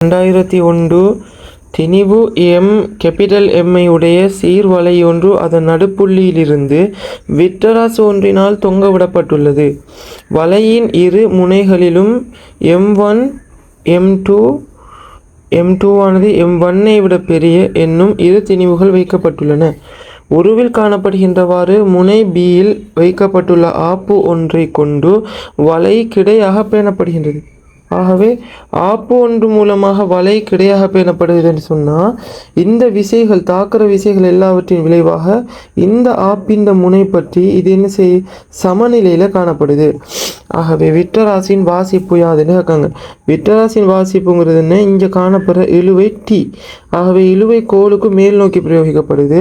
2001 திணிவு M capital Mi உடைய சீர்வலையொன்று அதன் நடுப்புள்ளியிலிருந்து விட்டராசு ஒன்றினால் தொங்கவிடப்பட்டுள்ளது. வலையின் இரு முனைகளிலும் M1 M2 ஆனது M1ஐ விட பெரிய என்னும் இரு திணிவுகள் வைக்கப்பட்டுள்ளன. உருவில் காணப்படுகின்றவாறு முனை பியில் வைக்கப்பட்டுள்ள ஆப்பு ஒன்றை கொண்டு வலை கிடையாக பேணப்படுகின்றது. ஆகவே ஆப்பு ஒன்று மூலமாக வலை கிடையாக பேணப்படுகிறது என்று சொன்னால் இந்த விசைகள் தாக்குற விசைகள் எல்லாவற்றின் விளைவாக இந்த ஆப்பின் முனை பற்றி இது என்ன சமநிலையில் காணப்படுது. ஆகவே விட்டராசின் வாசிப்பு யாதுன்னு கேட்காங்க. விட்டராசின் வாசிப்புங்கிறது என்ன? இங்கே காணப்படுற இழுவை டி. ஆகவே இழுவை கோலுக்கு மேல் நோக்கி பிரயோகிக்கப்படுது.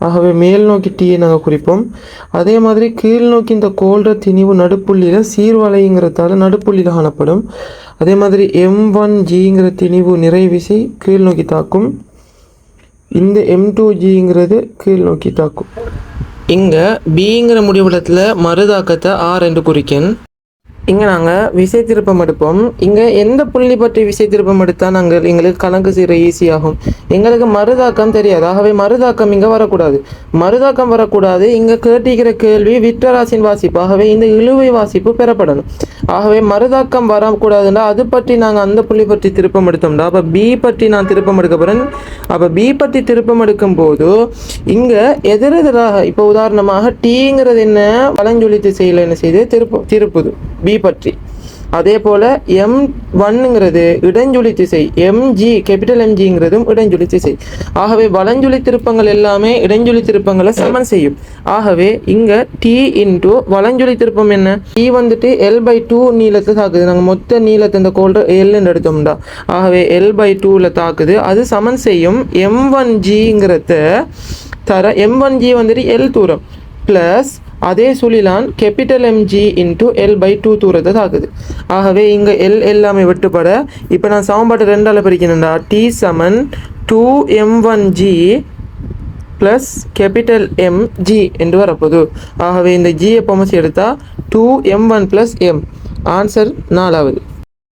ஆகவே மேல் நோக்கி டீயை நாங்கள் குறிப்போம். அதே மாதிரி கீழ் நோக்கி இந்த கோல்ற திணிவு நடுப்புள்ளியில் சீர்வலைங்கிறதால நடுப்புள்ளியில் காணப்படும். அதே மாதிரி M1Gங்கிற திணிவு நிறை விசை கீழ் நோக்கி தாக்கும். இந்த M2Gங்கிறது கீழ் நோக்கி தாக்கும். இங்கே பிங்கிற முடிவிடத்தில் மறுதாக்கத்தை R என்று குறிக்கன். இங்கே நாங்கள் விசை திருப்பம் எடுப்போம். இங்கே எந்த புள்ளி பற்றி விசை திருப்பம் எடுத்தால் எங்களுக்கு கணக்கு செய்கிற ஈஸியாகும். எங்களுக்கு மறுதாக்கம் தெரியாது. ஆகவே மறுதாக்கம் இங்கே வரக்கூடாது. மறுதாக்கம் வரக்கூடாது. இங்கே கேட்டிருக்கிற கேள்வி விட்டராசின் வாசிப்பு. ஆகவே இந்த இழுவை வாசிப்பு பெறப்படணும். ஆகவே மறுதாக்கம் வரக்கூடாதுன்னா அது பற்றி நாங்கள் அந்த புள்ளி பற்றி திருப்பம் எடுத்தோம்டா. அப்போ பி பற்றி நான் திருப்பம் எடுக்க போகிறேன். அப்போ பி பற்றி திருப்பம் எடுக்கும் போது இங்கே எதிரெதிராக இப்போ உதாரணமாக டீங்கிறது என்ன வலஞ்சொலி திசையில் என்ன செய்து திருப்புது பி பற்றி. அதே போல் M1ங்கிறது இடஞ்சொலி திசை, MG கேபிட்டல் MGங்கிறதும் இடஞ்சொலி திசை. ஆகவே வலஞ்சொலி திருப்பங்கள் எல்லாமே இடஞ்சொலி திருப்பங்களை சமன் செய்யும். ஆகவே இங்கே T இன்ட்டு வலஞ்சொலி திருப்பம் என்ன? T வந்துட்டு L/2 நீளத்தை தாக்குது. நாங்கள் மொத்த நீளத்தை இந்த கோல்ற Lன்னு எடுத்தோம்டா. ஆகவே L/2ல தாக்குது. அது சமன் செய்யும் M1Gங்கிறத தர M1G வந்துட்டு L தூரம் ப்ளஸ் அதே சுழிலான் கேபிட்டல் MG இன்ட்டு L/2 தூரத்தை தாக்குது. ஆகவே இங்கே L எல்லாமே விட்டுப்பட இப்போ நான் சமன்பாட்டை 2ஆல் பிரிக்கணும்டா. T சமன் 2M1G ப்ளஸ் கேபிட்டல் MG என்று வரப்போகுது. ஆகவே இந்த G பொமசி எடுத்தால் 2M1 ப்ளஸ் M. ஆன்சர் 4வது.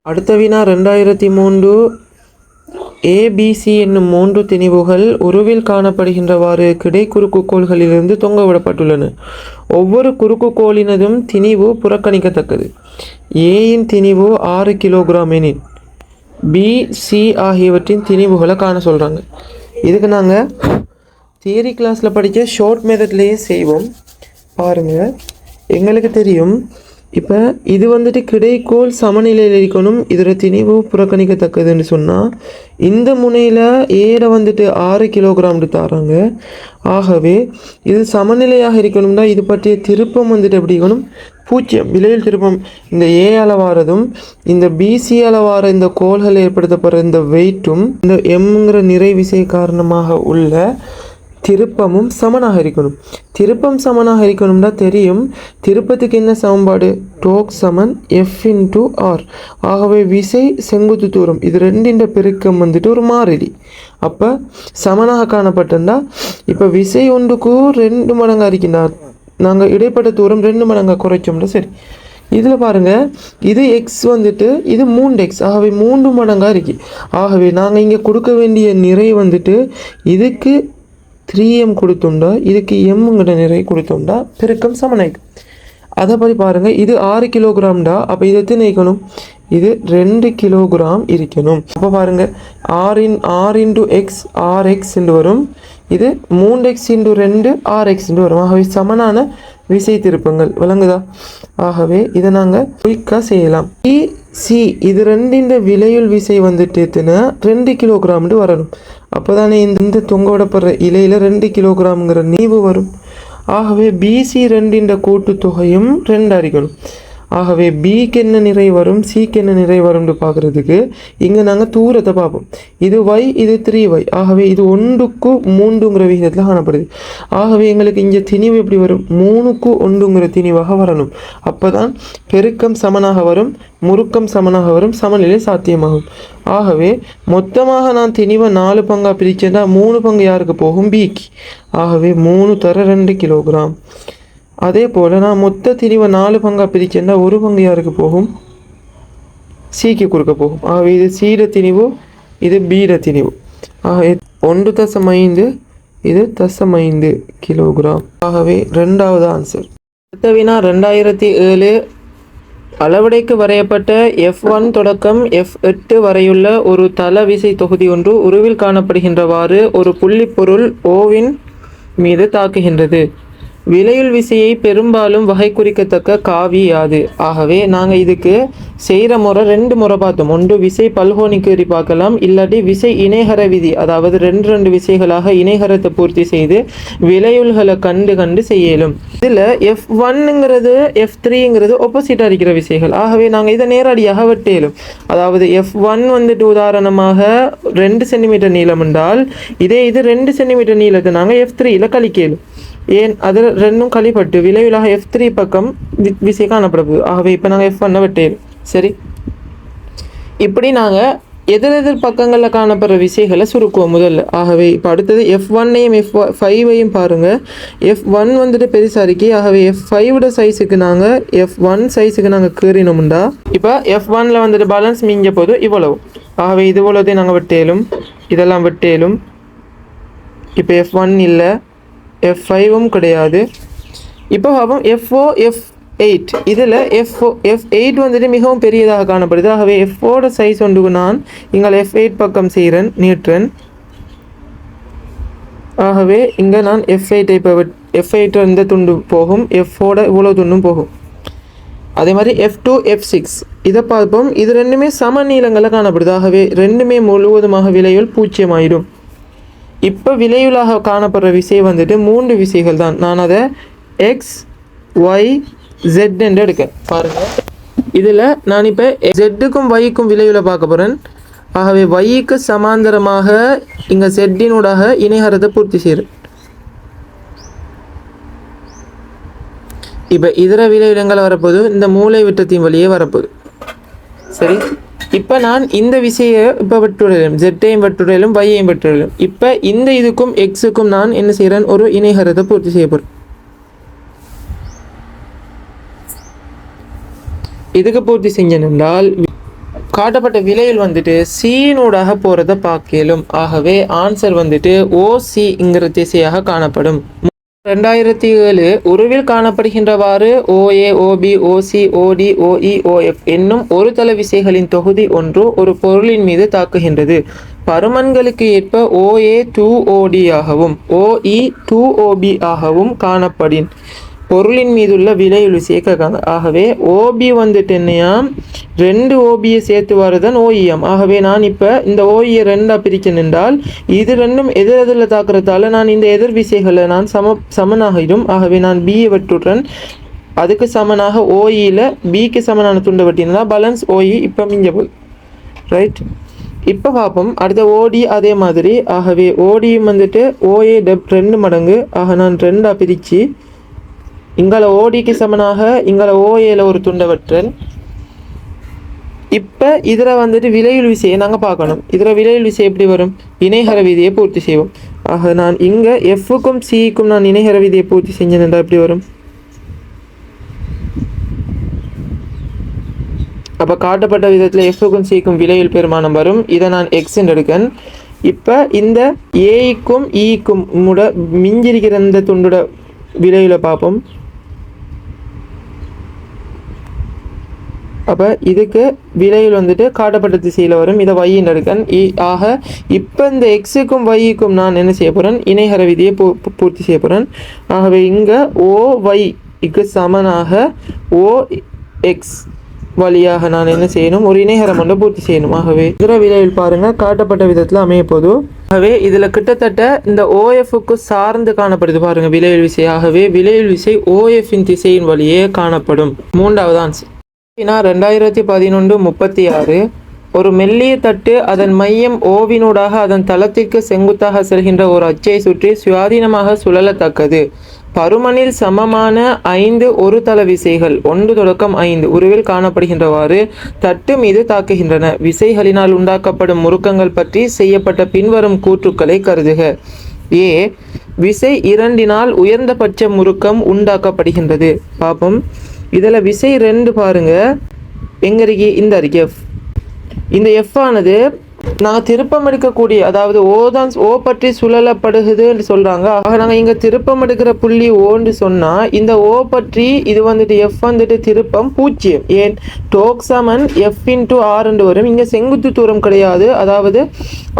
அடுத்த வினா 2003 ABC என்னும் 3 திணிவுகள் உருவில் காணப்படுகின்றவாறு கிடை குறுக்குக்கோள்களிலிருந்து தொங்கவிடப்பட்டுள்ளன. ஒவ்வொரு குறுக்குக்கோளினதும் திணிவு புறக்கணிக்கத்தக்கது. ஏயின் திணிவு 6 கிலோகிராம் எனில் BC ஆகியவற்றின் திணிவுகளை காண சொல்கிறாங்க. இதுக்கு நாங்கள் தியரி கிளாஸில் படித்த ஷார்ட் மெத்தட்லேயே செய்வோம். பாருங்கள், எங்களுக்கு தெரியும். இப்போ இது வந்துட்டு கிடைக்கோள் சமநிலையில் இருக்கணும். இதில் திணிவு புறக்கணிக்கத்தக்கதுன்னு சொன்னால் இந்த முனையில் ஏட வந்துட்டு 6 கிலோகிராம் தராங்க. ஆகவே இது சமநிலையாக இருக்கணும்னா இது பற்றிய திருப்பம் வந்துட்டு எப்படி இருக்கணும்? 0 விலையில் திருப்பம். இந்த ஏ அளவாரதும் இந்த பிசி அளவார இந்த கோள்கள் ஏற்படுத்தப்படுற இந்த வெயிட்டும் இந்த எம்ங்கிற நிறை விசை காரணமாக உள்ள திருப்பமும் சமனாக இருக்கணும். திருப்பம் சமனாக இருக்கணும்னா தெரியும். திருப்பத்துக்கு என்ன சமன்பாடு? டோக் சமன் F/R. ஆகவே விசை செங்குத்து தூரம் இது ரெண்டின் பெருக்கம் வந்துட்டு ஒரு மாறிலி. அப்போ சமனாக காணப்பட்டா இப்போ விசை ஒன்றுக்கு 2 மடங்காக இருக்கின்றார். நாங்கள் இடைப்பட்ட தூரம் 2 மடங்காக குறைச்சோம்னா சரி. இதில் பாருங்கள், இது எக்ஸ் வந்துட்டு இது 3x. ஆகவே 3 மடங்காக இருக்கு. ஆகவே நாங்கள் இங்கே கொடுக்க வேண்டிய நிறை வந்துட்டு இதுக்கு 3M கொடுத்தோம்டா, இதுக்கு எம்ங்கிற நிறை கொடுத்தோம்டா பெருக்கம் சமனாய்க்கும். அதை பற்றி பாருங்கள், இது 6 கிலோகிராம்டா. அப்போ இது எத்தனை இருக்கணும்? இது 2 கிலோகிராம் இருக்கணும். அப்போ பாருங்கள், R இன்டு எக்ஸ் RX என்று வரும். இது 3x இன்டு 2 RX என்று வரும். ஆகவே சமனான விசை திருப்பங்கள் விளங்குதா? ஆகவே இதை நாங்கள் குயிக்காக செய்யலாம். சி இது ரெண்டின் விலையுள் விசை வந்துட்டு எத்தனை? 2 கிலோகிராம்னு வரணும். அப்போ தானே இந்த தொங்க விடப்படுற இலையில் 2 கிலோகிராம்ங்கிற நீவு வரும். ஆகவே பிசி ரெண்டின் கூட்டுத்தொகையும் 2 அறிக்கணும். ஆகவே பிக்கு என்ன நிறை வரும், சிக்கு என்ன நிறை வரும்னு பார்க்குறதுக்கு இங்கே நாங்கள் தூரத்தை பார்ப்போம். இது y, இது 3y. ஆகவே இது 1க்கு 3ங்கிற விகிதத்தில் காணப்படுது. ஆகவே எங்களுக்கு இங்கே திணிவு எப்படி வரும்? 3க்கு 1ங்கிற திணிவாக வரணும். அப்போ தான் பெருக்கம் சமனாக வரும், முறுக்கம் சமனாக வரும், சமநிலை சாத்தியமாகும். ஆகவே மொத்தமாக நான் திணிவை 4 பங்காக பிரிச்சேன்னா 3 பங்கு யாருக்கு போகும்? பிக்கு. ஆகவே 3 தர 2 கிலோகிராம். அதே போல் நான் மொத்த திணிவை 4 பங்காக பிரிச்சேன்னா 1 பங்கு யாருக்கு போகும்? சிக்கு குறுக்க போகும். ஆகவே இது சீர திணிவு, இது பீர திணிவு. ஆக 1.5 இது 0.5 கிலோகிராம். ஆகவே 2வது ஆன்சர். அடுத்த வினா 2007 அளவடைக்கு வரையப்பட்ட F1 தொடக்கம் F8 வரையுள்ள ஒரு தள விசை தொகுதி ஒன்று உருவில் காணப்படுகின்றவாறு ஒரு புள்ளிப்பொருள் ஓவின் மீது தாக்குகின்றது. விலையுள் விசையை பெரும்பாலும் வகை குறிக்கத்தக்க காவி யாது? ஆகவே நாங்கள் இதுக்கு செய்கிற முறை 2 முறை பார்த்தோம். ஒன்று விசை பல்கோணிக்கேறி பார்க்கலாம், இல்லாட்டி விசை இணைகர விதி, அதாவது 2 விசைகளாக இணைகரத்தை பூர்த்தி செய்து விலையுள்களை கண்டு செய்யலும். இதில் F1ங்கிறது F3ங்கிறது ஆப்போசிட்டாக இருக்கிற விசைகள். ஆகவே நாங்கள் இதை நேரடியாக வெட்டேலும். அதாவது F1 வந்துட்டு உதாரணமாக 2 சென்டிமீட்டர் நீளம் என்றால் இது 2 சென்டிமீட்டர் நீளத்தை நாங்கள் F3ல் கழிக்கலும். ஏன் அதில் 2ம் கழிப்பட்டு விளைவிலாக F3 பக்கம் விசை காணப்படுது. ஆகவே இப்போ நாங்கள் F1 வெட்டேலும். சரி, இப்படி நாங்கள் எதிர் பக்கங்களில் காணப்படுற விசைகளை சுருக்குவோம் முதல்ல. ஆகவே இப்போ அடுத்தது F1ஐயும் F5ஐயும் பாருங்கள். F1 வந்துட்டு பெருசாக இருக்கி. ஆகவே F5 சைஸுக்கு நாங்கள் F1 சைஸுக்கு நாங்கள் கீறினோம்டா இப்போ F1ல் வந்துட்டு பேலன்ஸ் மிஞ்ச போது இவ்வளவு. ஆகவே இது இவ்வளோத்தையும் நாங்கள் வெட்டேலும், இதெல்லாம் வெட்டேலும். இப்போ F1 இல்லை, F5ம் கிடையாது. இப்போ பார்ப்போம் F4 F8. இதில் F8 வந்துட்டு மிகவும் பெரியதாக காணப்படுது. ஆகவே F4 சைஸ் ஒன்றுக்கு நான் இங்கே F8 பக்கம் செய்கிறேன், நீட்டுறேன். ஆகவே இங்கே நான் F8 இப்போ F8 இந்த துண்டு போகும், F4 இவ்வளோ துண்டும் போகும். அதே மாதிரி F2 F6 இதை பார்ப்போம். இது 2மே சம நீளங்களில் காணப்படுது. ஆகவே 2மே முழுவதுமாக விலையுள் 0 ஆயிடும். இப்போ விலையுலாக காணப்படுற விசை வந்துட்டு 3 விசைகள் தான். நான் அதை X Y Z என்று எடுக்கேன். பாருங்கள், இதில் நான் இப்போ Z-க்கும் Y-க்கும் விலையுல பார்க்க போகிறேன். ஆகவே Y-க்கு சமாந்தரமாக இங்கே Z-னூடாக இணைகரத்தை பூர்த்தி செய்கிறேன். இப்போ இதர விலையிடங்கள் வரப்போது இந்த மூளை விட்டத்தின் வழியே வரப்போகுது. சரி, இப்போ நான் இந்த விசையை இப்போ வெட்டுடையிலும், Z-ஐயும் வெட்டுடையிலும், Y-ஐயும் வெட்டுடையிலும். இப்போ இந்த இதுக்கும் X-க்கும் நான் என்ன செய்கிறேன், ஒரு இணைகரத்தை பூர்த்தி செய்ய போகிறேன். இதுக்கு பூர்த்தி செஞ்சென்றால் காட்டப்பட்ட விலையில் வந்துட்டு சீனூடாக போகிறத பார்க்கலும். ஆகவே ஆன்சர் வந்துட்டு OCங்கிற திசையாக காணப்படும். 2007 உருவில் காணப்படுகின்றவாறு OA, OB, OC, OD, OE, OF என்னும் ஒரு தள விசைகளின் தொகுதி ஒன்று ஒரு பொருளின் மீது தாக்குகின்றது. பருமன்களுக்கு ஏற்ப OA 2OD ஆகவும் OE 2OB ஆகவும் காணப்படின் பொருளின் மீதுள்ள விலையுள் விசையை கேட்காங்க. ஆகவே OB வந்துட்டு என்னையாம் 2 OBயை சேர்த்து வரதான் OEM. ஆகவே நான் இப்போ இந்த OEயை 2ஆக பிரிக்கணும் என்றால் இது 2ம் எதிரில் தாக்குறதால நான் இந்த எதிர் விசைகளை நான் சமனாகிடும். ஆகவே நான் Bயை வெட்டுறேன். அதுக்கு சமனாக OEயில் Bக்கு சமனான துண்டை வெட்டினா பேலன்ஸ் OE இப்போ மிஞ்ச போகுது. ரைட், இப்போ பார்ப்போம் அடுத்த OD அதே மாதிரி. ஆகவே ODயும் வந்துட்டு OA 2 மடங்கு. ஆக நான் 2ஆக பிரித்து இங்கால ODக்கு சமனாக இங்கால OAல ஒரு துண்டை வெட்டுறேன். இப்போ இதில் வந்துட்டு விலையுள் விசையை நாங்கள் பார்க்கணும். இதில் விலையுள் விசை எப்படி வரும், இணைகர விதியை பூர்த்தி செய்வோம். ஆக நான் இங்கே Fக்கும் Cக்கும் நான் இணைகர விதியை பூர்த்தி செஞ்சேன்டா எப்படி வரும். அப்போ காட்டப்பட்ட விதத்தில் Fக்கும் Cக்கும் விலையுள் பெருமானம் வரும். இதை நான் X என்று எடுக்கேன். இப்போ இந்த Aக்கும் Eக்கும் மிஞ்சிருக்கிற இந்த துண்டோட விலையில் பார்ப்போம். அப்போ இதுக்கு விலையில் வந்துட்டு காட்டப்பட்ட திசையில் வரும். இதை Y எடுக்கன். ஆக இப்போ இந்த Xக்கும் Yக்கும் நான் என்ன செய்ய போகிறேன், இணைகர விதியை பூர்த்தி செய்ய போகிறேன். ஆகவே இங்கே OYக்கு சமனாக OX வழியாக நான் என்ன செய்யணும், ஒரு இணைகரம் ஒன்றை பூர்த்தி செய்யணும். ஆகவே இதர விலையில் பாருங்கள் காட்டப்பட்ட விதத்தில் அமைய போது. ஆகவே இதில் கிட்டத்தட்ட இந்த OFக்கு சார்ந்து காணப்படுது பாருங்கள் விலையில் விசை. ஆகவே விலையில் விசை OFின் திசையின் வழியே காணப்படும். 3வது ஆன்சர். 2011-36 ஒரு மெல்லிய தட்டு அதன் மையம் ஓவினூடாக அதன் தளத்திற்கு செங்குத்தாக செல்கின்ற ஒரு அச்சை சுற்றி சுயாதீனமாக சுழலத்தக்கது. பருமனில் சமமான 5 ஒரு தள விசைகள் 1 தொடக்கம் 5 உருவில் காணப்படுகின்றவாறு தட்டு மீது தாக்குகின்றன. விசைகளினால் உண்டாக்கப்படும் முறுக்கங்கள் பற்றி செய்யப்பட்ட பின்வரும் கூற்றுக்களை கருதுக. A. விசை 2னால் உயர்ந்தபட்ச முறுக்கம் உண்டாக்கப்படுகின்றது. பார்ப்போம். இதில் விசை 2 பாருங்க எங்க இருக்கி, இந்த அறிக்கை இந்த எஃப் ஆனது நாங்கள் திருப்பம் எடுக்கக்கூடிய, அதாவது ஓ பற்றி சுழலப்படுகுது என்று சொல்கிறாங்க. ஆக நாங்கள் இங்கே திருப்பம் எடுக்கிற புள்ளி ஓன்னு சொன்னால் இந்த ஓ பற்றி இது வந்துட்டு எஃப் வந்துட்டு திருப்பம் 0. ஏன் டோக் சமன் எஃப் இன்ட்டு ஆர் என்று வரும். இங்கே செங்குத்து தூரம் கிடையாது, அதாவது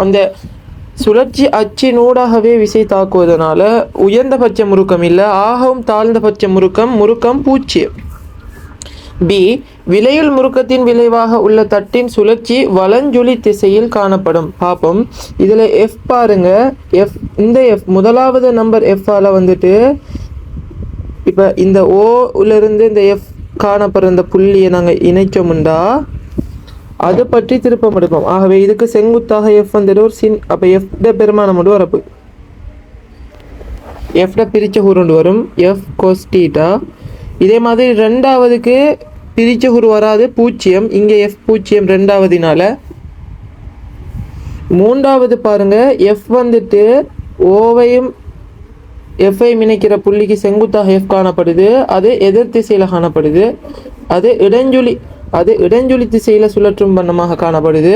அந்த சுழற்சி அச்சினூடாகவே விசை தாக்குவதனால உயர்ந்தபட்ச முறுக்கம் இல்லை, ஆகவும் தாழ்ந்தபட்ச முறுக்கம் 0. பி விலையுள் முறுக்கத்தின் விளைவாக உள்ள தட்டின் சுழற்சி வலஞ்சுழி திசையில் காணப்படும். பார்ப்போம். இதில் எஃப் பாருங்க, எஃப் இந்த எஃப் முதலாவது நம்பர் எஃப்பால் வந்துட்டு இப்போ இந்த ஓவிலிருந்து இந்த எஃப் காணப்படுற இந்த புள்ளியை நாங்கள் இணைச்சோம்டா அதை பற்றி திருப்பம் எடுப்போம். ஆகவே இதுக்கு செங்குத்தாக எஃப் வந்துட்டு ஒரு அப்போ எஃப்ட பெருமானம் மட்டும் வரப்பு, எஃப்ட பிரிச்ச கூறுண்டு வரும் எஃப் கோஸ்டீட்டா. இதே மாதிரி ரெண்டாவதுக்கு பிரிச்ச கூறு வராது 0, இங்கே எஃப் 0 ரெண்டாவதுனால. மூன்றாவது பாருங்க, எஃப் வந்துட்டு ஓவையும் எஃப்ஐயும் இணைக்கிற புள்ளிக்கு செங்குத்தாக எஃப் காணப்படுது, அது எதிர் திசையில் காணப்படுது, அது இடஞ்சுழி திசையில் சுழற்றும் வண்ணமாக காணப்படுது.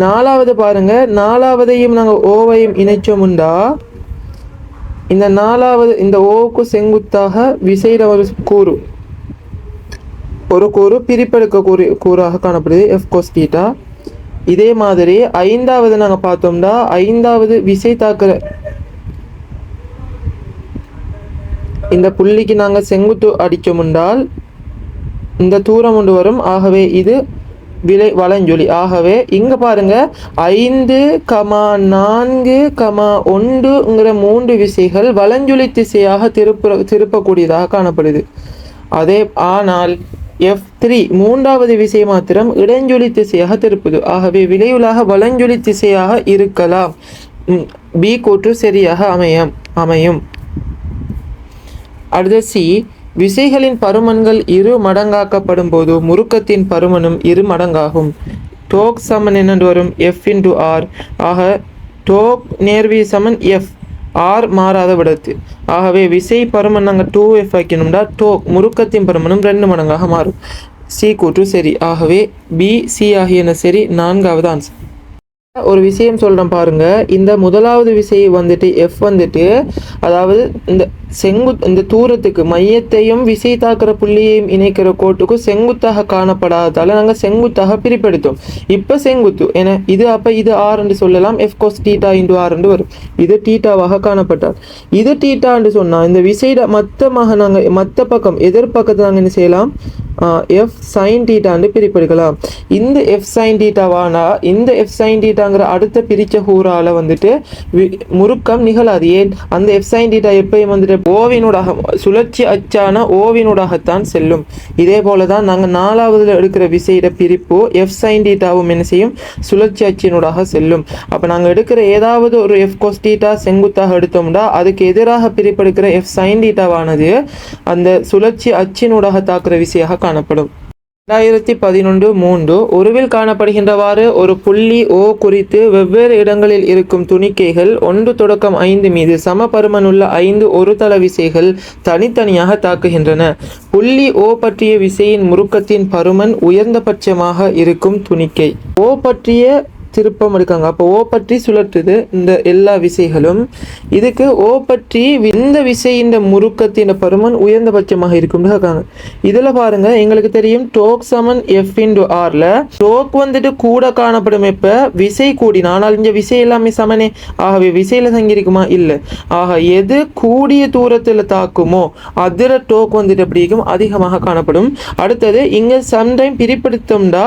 நாலாவது பாருங்க, நாலாவதையும் நாங்கள் ஓவையும் இணைச்சோம்டா இந்த நாலாவது இந்த ஓவுக்கு செங்குத்தாக விசையில ஒரு கூறு பிரிப்பெடுக்க கூறாக காணப்படுது எஃப் கோஸ்டீட்டா. இதே மாதிரி ஐந்தாவது நாங்கள் பார்த்தோம்னா ஐந்தாவது விசை தாக்குற இந்த புள்ளிக்கு நாங்கள் செங்குத்து அடிச்சோம்னால் இந்த தூரம் ஒன்று வரும். ஆகவே இது வலஞ்சுழி. ஆகவே இங்க பாருங்க 5,4,1ங்கிற 3 விசைகள் வலஞ்சுழி திசையாக திருப்பக்கூடியதாக காணப்படுது. ஆனால் F3 மூன்றாவது விசை மாத்திரம் இடஞ்சுழி திசையாக திருப்புது. ஆகவே விளைவுலாக வலஞ்சுழி திசையாக இருக்கலாம். பி கூற்று சரியாக அமையும். அடுத்த சி விசைகளின் பருமன்கள் 2 மடங்காக்கப்படும் போது முறுக்கத்தின் பருமனும் 2 மடங்காகும். டோக் சமன் என்ன வரும் எஃப் இன்டு ஆர். ஆக டோக் நேர்வி சமன் எஃப், ஆர் மாறாத விடத்து. ஆகவே விசை பருமன் நாங்கள் 2F வைக்கணும்டா டோக் முறுக்கத்தின் பருமனும் 2 மடங்காக மாறும். சி கூற்று சரி. ஆகவே பி சி ஆகியன சரி. 4வது ஆன்சர். ஒரு விஷயம் சொல்கிறேன் பாருங்க, இந்த முதலாவது விசை வந்துட்டு எஃப் வந்துட்டு அதாவது இந்த தூரத்துக்கு மையத்தையும் விசை தாக்குற புள்ளியையும் இணைக்கிற கோட்டுக்கும் செங்குத்தாக காணப்படாததால நாங்கள் செங்குத்தாக பிரிப்பெடுத்தோம். இப்போ செங்குத்து என இது அப்போ இது ஆர் என்று சொல்லலாம். எஃப் கோஸ் டீட்டா இன்டு ஆர் என்று வரும். இது டீட்டாவாக காணப்பட்டால் இது டீட்டா என்று சொன்னால் இந்த விசைட மொத்தமாக நாங்கள் மற்ற பக்கம் எதிர்பக்கத்தை நாங்கள் என்ன செய்யலாம், எஃப் சைன் டீட்டான்னு பிரிப்பெடுக்கலாம். இந்த எஃப் சைன் டீட்டாவானா இந்த எஃப் சைன் டீட்டாங்கிற அடுத்த பிரிச்ச கூறால வந்துட்டு முறுக்கம் நிகழாது. ஏன் அந்த எஃப் சைன் டீட்டா எப்பயும் வந்துட்டு ஓவினூடாக சுழற்சி அச்சான ஓவினூடாகத்தான் செல்லும். இதே போல தான் நாங்கள் 4வதுல எடுக்கிற விசையிட பிரிப்பு எஃப் சைன் டீட்டாவும் என்ன செய்யும், சுழற்சி அச்சினூடாக செல்லும். அப்போ நாங்கள் எடுக்கிற ஏதாவது ஒரு எஃப் கோஸ் டீட்டா செங்குத்தாக எடுத்தோம்னா அதுக்கு எதிராக பிரிப்பெடுக்கிற எஃப் சைன் டீட்டாவானது அந்த சுழற்சி அச்சினூடாக தாக்குற விசையாக காணப்படும். 2011 உருவில் காணப்படுகின்றவாறு ஒரு புள்ளி ஓ குறித்து வெவ்வேறு இடங்களில் இருக்கும் துணிக்கைகள் 1 தொடக்கம் 5 மீது சம பருமனுள்ள 5 ஒரு தள விசைகள் தனித்தனியாக தாக்குகின்றன. புள்ளி ஓ பற்றிய விசையின் முறுக்கத்தின் பருமன் உயர்ந்தபட்சமாக இருக்கும் துணிக்கை. ஓ பற்றிய திருப்பம் எடுக்காங்க. அப்போ ஓ பற்றி சுழற்றுது இந்த எல்லா விசைகளும். இதுக்கு ஓ பற்றி இந்த விசை இந்த முறுக்கத்தின் பருமன் உயர்ந்தபட்சமாக இருக்கும்னு இருக்காங்க. இதில் பாருங்க எங்களுக்கு தெரியும் டோக் சமன் எஃப் இன்டு ஆர்ல டோக் வந்துட்டு கூட காணப்படும். எப்போ விசை கூடினா, ஆனால் இந்த விசை எல்லாமே சமனே. ஆகவே விசையில தங்கியிருக்குமா இல்லை. ஆக எது கூடிய தூரத்தில் தாக்குமோ அதில் டோக் வந்துட்டு எப்படி இருக்கும், அதிகமாக காணப்படும். அடுத்தது இங்கே சம்டைம் பிரிப்படுத்தோம்டா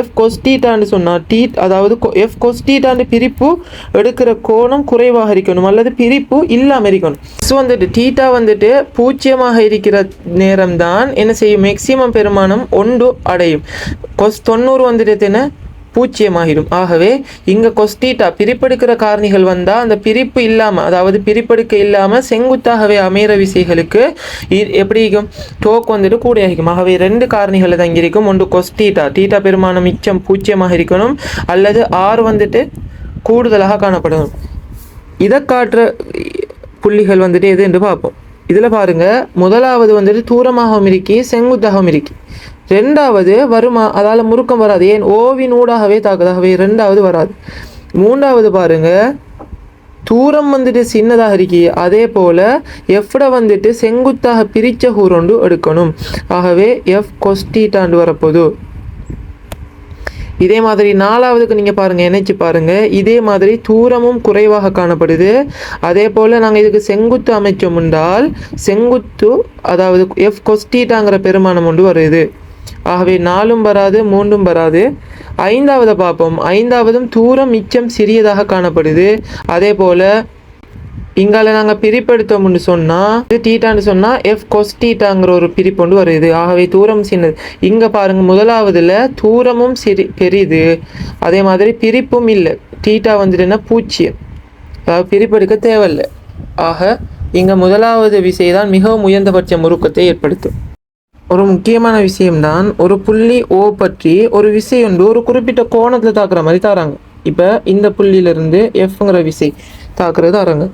எஃப் கொஸ்டீட்டான்னு சொன்னா அதாவது எஃப் கொஸ்டீட்டான்னு பிரிப்பு எடுக்கிற கோணம் குறைவாக இருக்கணும் அல்லது பிரிப்பு இல்லாமல் இருக்கணும். வந்துட்டு டீட்டா வந்துட்டு 0 இருக்கிற நேரம் தான் என்ன செய்யும், மேக்சிமம் பெருமானம் 1 அடையும். கொஸ் 90 வந்துட்டு என்ன 0 ஆகிடும். ஆகவே இங்கே கொஸ்டீட்டா பிரிப்பெடுக்கிற காரணிகள் வந்தால் அந்த பிரிப்பு இல்லாமல் அதாவது பிரிப்பெடுக்க இல்லாமல் செங்குத்தாகவே அமைகிற விசைகளுக்கு எப்படி இருக்கும், டோக் வந்துட்டு கூட ஆகிக்கும். ஆகவே 2 காரணிகள் தங்கியிருக்கும். ஒன்று கொஸ்டீட்டா டீட்டா பெருமானம் மிச்சம் 0 இருக்கணும் அல்லது ஆர் வந்துட்டு கூடுதலாக காணப்படணும். இதை காட்டுற புள்ளிகள் வந்துட்டு எது என்று பார்ப்போம். இதில் பாருங்கள் முதலாவது வந்துட்டு தூரமாகவும் இருக்கி செங்குத்தாகவும் இருக்கி. ரெண்டாவது வருமா, அதால் முறுக்கம் வராது. ஏன் ஓவின் ஊடாகவே தாக்குது. ஆகவே ரெண்டாவது வராது. மூன்றாவது பாருங்க, தூரம் வந்துட்டு சின்னதாக இருக்கி, அதே போல் எஃப்ட வந்துட்டு செங்குத்தாக பிரித்த கூறொண்டு எடுக்கணும். ஆகவே எஃப் கொஸ்டீட்டாண்டு வரப்போது. இதே மாதிரி நாலாவதுக்கு நீங்கள் பாருங்கள், இணைச்சி பாருங்கள். இதே மாதிரி தூரமும் குறைவாக காணப்படுது. அதே போல் நாங்கள் இதுக்கு செங்குத்து அமைச்சோம் என்றால் செங்குத்து, அதாவது எஃப் கொஸ்டீட்டாங்கிற பெருமானம் ஒன்று வருது. ஆகவே 4ம் வராது, 3ம் வராது. ஐந்தாவது பார்ப்போம். ஐந்தாவதும் தூரம் மிச்சம் சிறியதாக காணப்படுது. அதே போல் இங்கால நாங்கள் பிரிப்பெடுத்தோம்னு சொன்னால் இது டீட்டான்னு சொன்னால் எஃப் கொஸ் டீட்டாங்கிற ஒரு பிரிப்பு ஒன்று வருது. ஆகவே தூரம் சின்னது. இங்கே பாருங்கள், முதலாவதில் தூரமும் பெரிது, அதே மாதிரி பிரிப்பும் இல்லை. டீட்டா வந்துட்டுன்னா பூச்சியம், அதாவது பிரிப்பெடுக்க தேவையில்லை. ஆக இங்கே முதலாவது விசை தான் மிகவும் உயர்ந்தபட்ச முறுக்கத்தை ஏற்படுத்தும். ஒரு முக்கியமான விஷயம்தான், ஒரு புள்ளி ஓ பற்றி ஒரு விசை ஒன்று ஒரு குறிப்பிட்ட கோணத்தில் தாக்குற மாதிரி தராங்க. இப்போ இந்த புள்ளியிலிருந்து எஃப்ங்கிற விசை தாக்குறது தராங்க.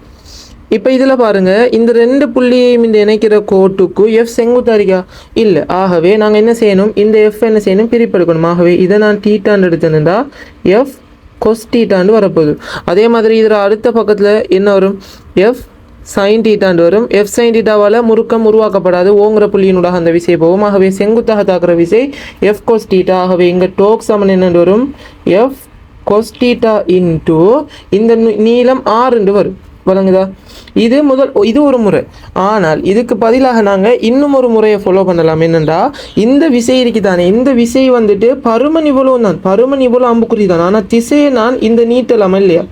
இப்போ இதில் பாருங்கள், இந்த 2 புள்ளியையும் இந்த இணைக்கிற கோட்டுக்கு எஃப் செங்குத்தாரிக்கா இல்லை. ஆகவே நாங்கள் என்ன செய்யணும், இந்த எஃப் என்ன செய்யணும், பிரிப்பெடுக்கணும். ஆகவே இதை நான் டீட்டாண்டு எடுத்தேன்டா எஃப் கொஸ் டீட்டாண்டு வரப்போகுது. அதே மாதிரி இதில் அடுத்த பக்கத்தில் என்ன வரும், எஃப் சைன் டீட்டாண்டு வரும். F sign டீட்டாவால் முறுக்கம் உருவாக்கப்படாது. ஓங்கிற புள்ளியினூடாக அந்த விசை போகும். ஆகவே செங்குத்தாக தாக்குற விசை எஃப் கொஸ் டீட்டா. ஆகவே இங்கே டோக் சமன் என்னென்று வரும், எஃப் கொஸ் டீட்டா இன்ட்டு இந்த நீளம் 6 வரும். வழங்குதா? இது ஒரு முறை. ஆனால் இதுக்கு பதிலாக நாங்கள் இன்னும் ஒரு முறையை ஃபாலோ பண்ணலாம். என்னென்றா, இந்த விசை இருக்குதானே, இந்த விசை வந்துட்டு பருமன் இவ்வளவு தான், பருமன் இவ்வளோ அம்புக்குறி தான். ஆனால் திசையை நான் இந்த நீட்டலாம் இல்லையா?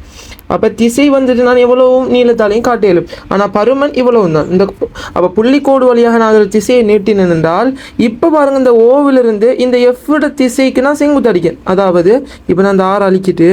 அப்போ திசை வந்துட்டு நான் எவ்வளவும் நீளத்தாலையும் காட்டியலும், ஆனால் பருமன் இவ்வளவு தான். அப்போ புள்ளிக்கோடு வழியாக நான் அதில் திசையை நீட்டினேன் என்றால், இப்போ பாருங்கள், இந்த ஓவிலிருந்து இந்த எஃப்ட திசைக்கு நான் செங்குத்து அடிக்கேன். அதாவது இப்போ நான் அந்த 6 அழிக்கிட்டு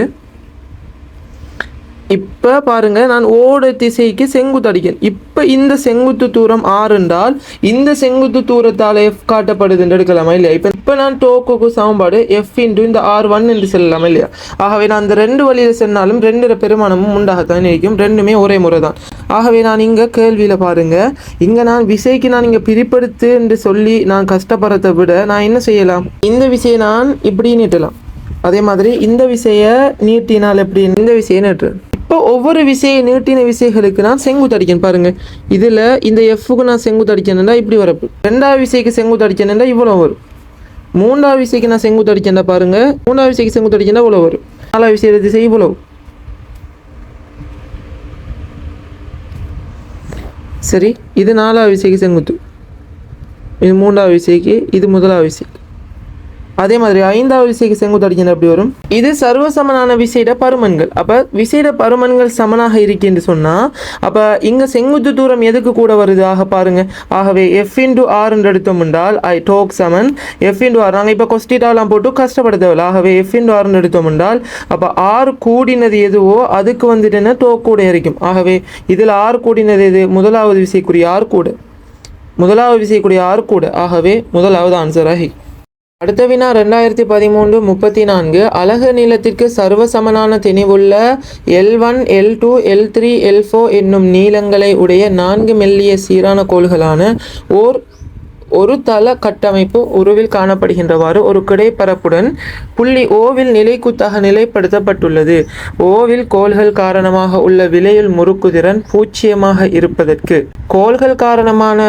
இப்போ பாருங்கள், நான் ஓட திசைக்கு செங்குத்து அடிக்கேன். இப்போ இந்த செங்குத்து தூரம் 6 என்றால் இந்த செங்குத்து தூரத்தால் எஃப் காட்டப்படுதுன்னு எடுக்கலாமா இல்லையா? இப்போ நான் டோக்குக்கு சமன்பாடு எஃப் இன்ட்டு இந்த R1 என்று செல்லலாமா இல்லையா? ஆகவே நான் இந்த 2 வழியில் சென்னாலும் 2 பெருமானமும் உண்டாகத்தான் இருக்கும். ரெண்டுமே ஒரே முறை தான். ஆகவே நான் இங்கே கேள்வியில் பாருங்கள், இங்கே நான் விசைக்கு நான் இங்கே பிரிப்படுத்து என்று சொல்லி நான் கஷ்டப்படுறதை விட நான் என்ன செய்யலாம், இந்த விசையை நான் இப்படி நீட்டலாம். அதே மாதிரி இந்த விசையை நீட்டினால் எப்படி, இந்த விசையை நீட்டு. இப்போ ஒவ்வொரு விசையை நீட்டின விசைகளுக்கு நான் செங்குத்து அடிக்கணும். பாருங்கள், இதில் இந்த எஃப்க்கு நான் செங்குத்து அடிக்கணுன்னா இப்படி வரப்பு. 2வது விசைக்கு செங்குத்து அடிக்கணுன்னா இவ்வளோ வரும். 3வது விசைக்கு நான் செங்குத்து அடிக்கேன்டா பாருங்கள், 3வது விசைக்கு செங்குத்து அடிக்கணுன்னா இவ்வளோ வரும். 4வது விசையோட திசை இவ்வளவு. சரி, இது 4வது விசைக்கு செங்குத்து, இது 3வது விசைக்கு, இது முதலாவது விசை. அதே மாதிரி 5வது விசைக்கு செங்குத்து அடிக்கணும் எப்படி வரும், இது சர்வசமனான விசையிட பருமன்கள். அப்போ விசையிட பருமன்கள் சமனாக இருக்குன்னு சொன்னால், அப்போ இங்கே செங்குத்து தூரம் எதுக்கு கூட வருது ஆக பாருங்கள். ஆகவே எஃப் இன்டு ஆர் என்று எடுத்தோம் என்றால் டோக் சமன் எஃப் இன்டு ஆர். நாங்கள் இப்போ கொஸ்டிட்டாலாம் போட்டு கஷ்டப்பட தேவையில்லை. ஆகவே எஃப் இன்டு ஆர்னு எடுத்தோம் என்றால் அப்போ ஆர் கூடினது எதுவோ அதுக்கு வந்துட்டு என்ன டோக் கூட இருக்கும். ஆகவே இதில் ஆர் கூடினது எது, முதலாவது விசைக்குரிய ஆர் கூட, முதலாவது விசைக்குரிய ஆர் கூட. ஆகவே முதலாவது ஆன்சர் ஆகி. அடுத்த வினா 2013-34. அலகு நீளத்திற்கு சர்வசமனான திணிவுள்ள L1, L2, L3, L4 என்னும் நீளங்களை உடைய 4 மெல்லிய சீரான கோள்களான ஒரு தள கட்டமைப்பு உருவில் காணப்படுகின்றவாறு ஒரு கிடைப்பரப்புடன் புள்ளி ஓவில் நிலைக்குத்தாக நிலைப்படுத்தப்பட்டுள்ளது. ஓவில் கோள்கள் காரணமாக உள்ள விலையுள் முறுக்குதிறன் பூச்சியமாக இருப்பதற்கு, கோள்கள் காரணமான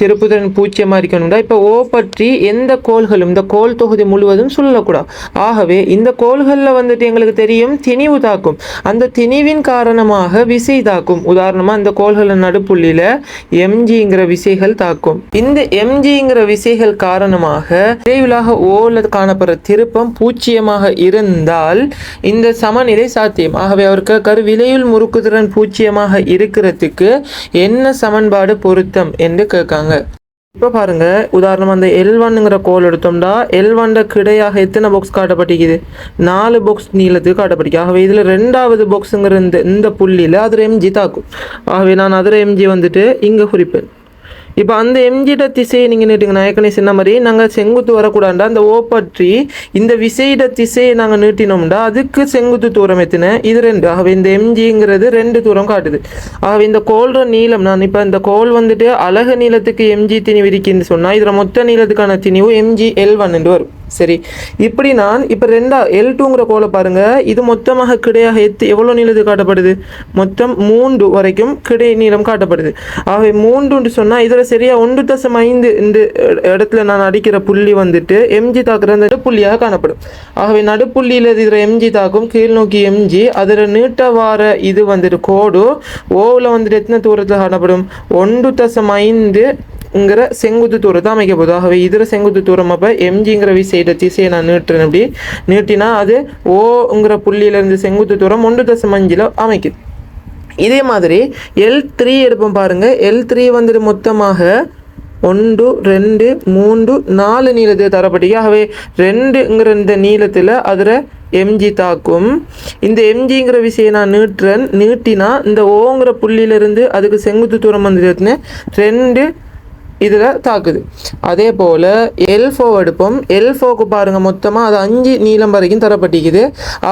திருப்புதிறன் பூச்சியமாக இருக்கணும்டா. இப்போ ஓ பற்றி எந்த கோள்களும் இந்த கோள் தொகுதி முழுவதும் சொல்லக்கூடாது. ஆகவே இந்த கோள்களில் வந்துட்டு எங்களுக்கு தெரியும் திணிவு தாக்கும், அந்த திணிவின் காரணமாக விசை தாக்கும். உதாரணமாக இந்த கோள்களின் நடுப்புள்ளியில் எம்ஜிங்கிற விசைகள் தாக்கும். இந்த எம்ஜிங்கிற விசைகள் காரணமாக விரைவிலாக ஓல காணப்படுற திருப்பம் பூச்சியமாக இருந்தால் இந்த சமநிலை சாத்தியம். ஆகவே அவருக்கு விலையுள் முறுக்குதிறன் பூச்சியமாக இருக்கிறதுக்கு என்ன சமன்பாடு பொருத்தம் என்று கேட்காங்க. இப்போ பாருங்க, உதாரணமாக அந்த L1ங்கிற கோல் எடுத்தோம்னா L1 கிடையாக எத்தனை பாக்ஸ் காட்டப்பட்டிருக்குது, 4 பாக்ஸ் நீளத்துக்கு காட்டப்பட்டிருக்கு. ஆகவே இதில் 2வது பாக்ஸுங்கிற இந்த புள்ளியில் அதில் எம்ஜி தாக்கும். ஆகவே நான் அதில் எம்ஜி வந்துட்டு இங்கே குறிப்பேன். இப்போ அந்த எம்ஜிட திசையை நீங்கள் நீட்டுங்க. நான் ஏற்கனவே சொன்ன மாதிரி நாங்கள் செங்குத்து வரக்கூடாண்டா அந்த ஓ பற்றி இந்த விசையிட திசையை நாங்கள் நீட்டினோம்டா அதுக்கு செங்குத்து தூரம் எத்தனை? இது 2. ஆகவே இந்த எம்ஜிங்கிறது 2 தூரம் காட்டுது. ஆகவே இந்த கோல்ற நீளம், நான் இப்போ இந்த கோல் வந்துட்டு அலகு நீளத்துக்கு எம்ஜி திணிவு இருக்குன்னு சொன்னால் இதில் மொத்த நீளத்துக்கான திணிவு எம்ஜி L1 என்று வரும். சரி, இப்படி நான் இப்போ L2ங்கிற கோலை பாருங்கள். இது மொத்தமாக கிடையாக எவ்வளோ நீளத்துக்கு காட்டப்படுது? மொத்தம் 3 வரைக்கும் கிடை நீளம் காட்டப்படுது. ஆகவே 3ன்னு சொன்னால் இதில் சரியாக 1.5 இந்த இடத்துல நான் அடிக்கிற புள்ளி வந்துட்டு எம்ஜி தாக்குற அந்த புள்ளியாக காணப்படும். ஆகவே நடுப்புள்ளியில் இதில் எம்ஜி தாக்கும், கீழ் நோக்கி எம்ஜி, அதில் நீட்ட வார இது வந்துட்டு கோடு ஓவில் வந்துட்டு எத்தனை தூரத்தில் காணப்படும்? 1.5 ங்கிற செங்குத்து தூரத்தை அமைக்க போகுது. ஆகவே இதில் செங்குத்து தூரம் அப்போ எம்ஜிங்கிற விசையிட திசையை நான் நீட்டுறேன். அப்படி நீட்டினா அது ஓங்கிற புள்ளியிலேருந்து செங்குத்து தூரம் 1.5 அமைக்குது. இதே மாதிரி L3 எடுப்போம் பாருங்கள். L3 வந்துட்டு மொத்தமாக 1 2 3 4 நீளத்துக்கு தரப்பட்டிருக்கு. ஆகவே 2ங்கிற இந்த நீளத்தில் அதில் எம்ஜி தாக்கும். இந்த எம்ஜிங்கிற விசையை நான் நீட்டினா இந்த ஓங்கிற புள்ளியிலிருந்து அதுக்கு செங்குத்து தூரம் வந்துட்டு 2 இதில் தாக்குது. அதே போல் L4 எடுப்போம். L4க்கு பாருங்கள் மொத்தமாக அது 5 நீளம் வரைக்கும் தரப்பட்டிக்குது.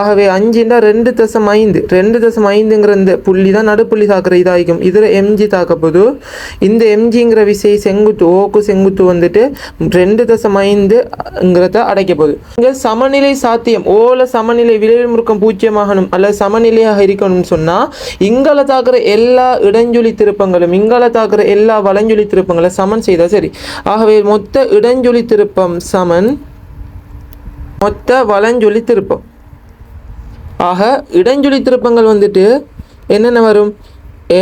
ஆகவே 5ன்னா 2.5 2.5ங்கிற இந்த புள்ளி தான் நடுப்புள்ளி தாக்குற இதாகிக்கும். இதில் எம்ஜி தாக்கப்போது இந்த எம்ஜிங்கிற விசை செங்குத்து ஓக்கு செங்குத்து வந்துட்டு 2.5ங்கிறத அடைக்க போகுது. இங்கே சமநிலை சாத்தியம் ஓல சமநிலை விளைவு முறுக்கம் 0 அல்லது சமநிலையாக இருக்கணும்னு சொன்னால் இங்கால தாக்குற எல்லா இடஞ்சொலி திருப்பங்களும் இங்கால தாக்குற எல்லா வலஞ்சொலி திருப்பங்களும் சமன் செய்தா சரி. ஆகவே மொத்த இடஞ்சொலி திருப்பம் சமன் மொத்த வலஞ்சொலி திருப்பம். ஆக இடஞ்சொலி திருப்பங்கள் வந்துட்டு என்னென்ன வரும்?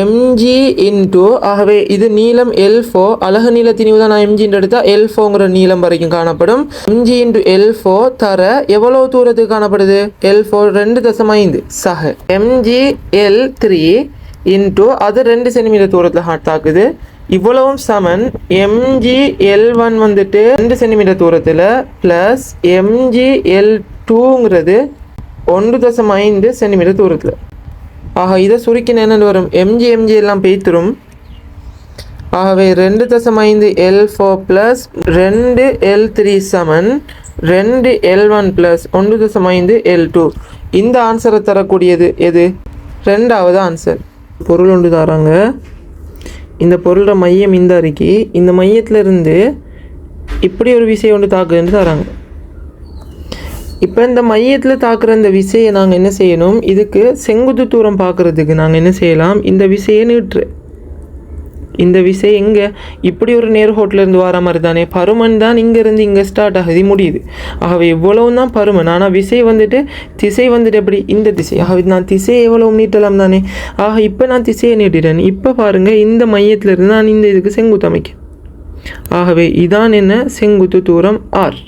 எம்ஜி இன்டூ, ஆகவே இது நீளம் L4 அலகு நீள திணிவு தான் நான் எம்ஜின்னு எடுத்தால் L4ங்கிற நீளம் வரைக்கும் காணப்படும். எம்ஜி இன்டூ L4 தர எவ்வளோ தூரத்துக்கு காணப்படுது? L4 2.5 சக எம்ஜி L3 இன்டூ அது 2 சென்டிமீட்டர் தூரத்தில் தாக்குது. இவ்வளவும் சமன் எம்ஜி L1 வந்துட்டு 2 சென்டிமீட்டர் தூரத்தில் ப்ளஸ் எம்ஜி L2ங்கிறது 1.5 சென்டிமீட்டர் தூரத்தில். ஆக இதை சுருக்கின என்னென்னு வரும்? எம்ஜி எல்லாம் பெய்த்துரும். ஆகவே 2.5 L4 ப்ளஸ் 2 L3 சமன் 2 L1 ப்ளஸ் 1.5 L2. இந்த ஆன்சரை தரக்கூடியது எது? 2வது ஆன்சர். பொருள் ஒன்று தராங்க. இந்த பொருளோட மையம் இந்த அறிக்கை, இந்த மையத்தில் இருந்து இப்படி ஒரு விசை ஒன்று தாக்குதுன்னு தராங்க. இப்போ இந்த மையத்தில் தாக்குற இந்த விசையை நாங்கள் என்ன செய்யணும்? இதுக்கு செங்குத்து தூரம் பார்க்குறதுக்கு நாங்கள் என்ன செய்யலாம்? இந்த விசையை நீட்டு. இந்த விசை எங்கே? இப்படி ஒரு நேர்கோட்டிலேருந்து வர மாதிரி தானே. பருமன் தான் இங்கேருந்து இங்கே ஸ்டார்ட் ஆகுது முடியுது. ஆகவே எவ்வளவு தான் பருமன், ஆனால் விசை வந்துட்டு திசை வந்துட்டு எப்படி? இந்த திசை. ஆகவே நான் திசையை எவ்வளவு நீட்டலாம் தானே. ஆக இப்போ நான் திசையை நீட்டிட்டேன். இப்போ பாருங்கள் இந்த மையத்திலிருந்து நான் இந்த இதுக்கு செங்குத்து அமைக்கேன். ஆகவே இதான் என்ன? செங்குத்து தூரம் ஆர்.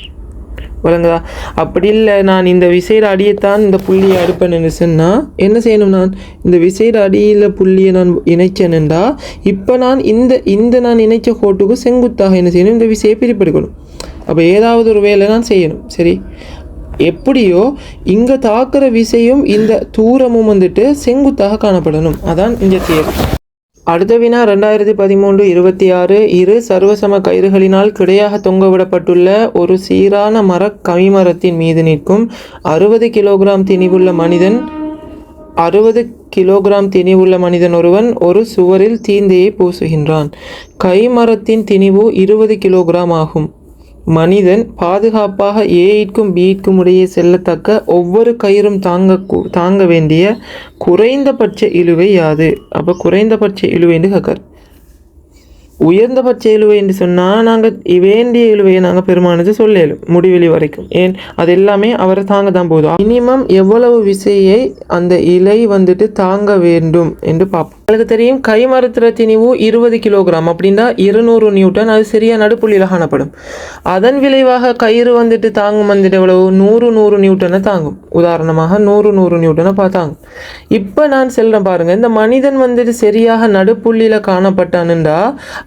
வழங்குதா? அப்படி இல்லை நான் இந்த விசைட அடியைத்தான் இந்த புள்ளியை அடுப்பேன்னு சொன்னால் என்ன செய்யணும்? நான் இந்த விசைட அடியில் புள்ளியை நான் இணைச்சேன்டா இப்போ நான் இந்த நான் இணைச்ச கோட்டுக்கு செங்குத்தாக என்ன செய்யணும்? இந்த விசையை பிரிப்பெடுக்கணும். அப்போ ஏதாவது ஒரு வேலை நான் செய்யணும். சரி, எப்படியோ இங்கே தாக்குற விசையும் இந்த தூரமும் வந்துட்டு செங்குத்தாக காணப்படணும். அதான் இந்த தேவை. அடுத்த வினா 2013-26 இரு சர்வசம கயிறுகளினால் கிடையாக தொங்கவிடப்பட்டுள்ள ஒரு சீரான கவிமரத்தின் மீது நிற்கும் 60 கிலோகிராம் திணிவுள்ள மனிதன் 60 கிலோகிராம் திணிவுள்ள மனிதன் ஒருவன் ஒரு சுவரில் தீந்தையை பூசுகின்றான். கைமரத்தின் திணிவு 20 கிலோகிராம் ஆகும். மனிதன் பாதுகாப்பாக ஏக்கும் பிக்கும் இடையே செல்லத்தக்க ஒவ்வொரு கயிறும் தாங்க வேண்டிய குறைந்தபட்ச இழுவை யாது? அப்போ குறைந்தபட்ச இழுவைன்னு கேட்கார். உயர்ந்தபட்ச இழுவை என்று சொன்னால் நாங்கள் வேண்டிய இழுவையை நாங்கள் பெருமானது சொல்லலும் முடிவெளி வரைக்கும். ஏன் அது எல்லாமே அவரை தாங்க தான் போதும். மினிமம் எவ்வளவு விசையை அந்த இலை வந்துட்டு தாங்க வேண்டும் என்று பார்ப்போம். உங்களுக்கு தெரியும் கைமரத்திர திணிவு 20 கிலோகிராம் அப்படின்னா 200 நியூட்டன். அது சரியா நடுப்புள்ளியில் காணப்படும். அதன் விளைவாக கயிறு வந்துட்டு தாங்கும் வந்துட்டு எவ்வளவு? 100 நியூட்டனை தாங்கும். உதாரணமாக 100 நியூட்டனை தாங்கும். இப்போ நான் செல்றேன் பாருங்கள். இந்த மனிதன் வந்துட்டு சரியாக நடுப்புள்ளியில் காணப்பட்டானுண்டா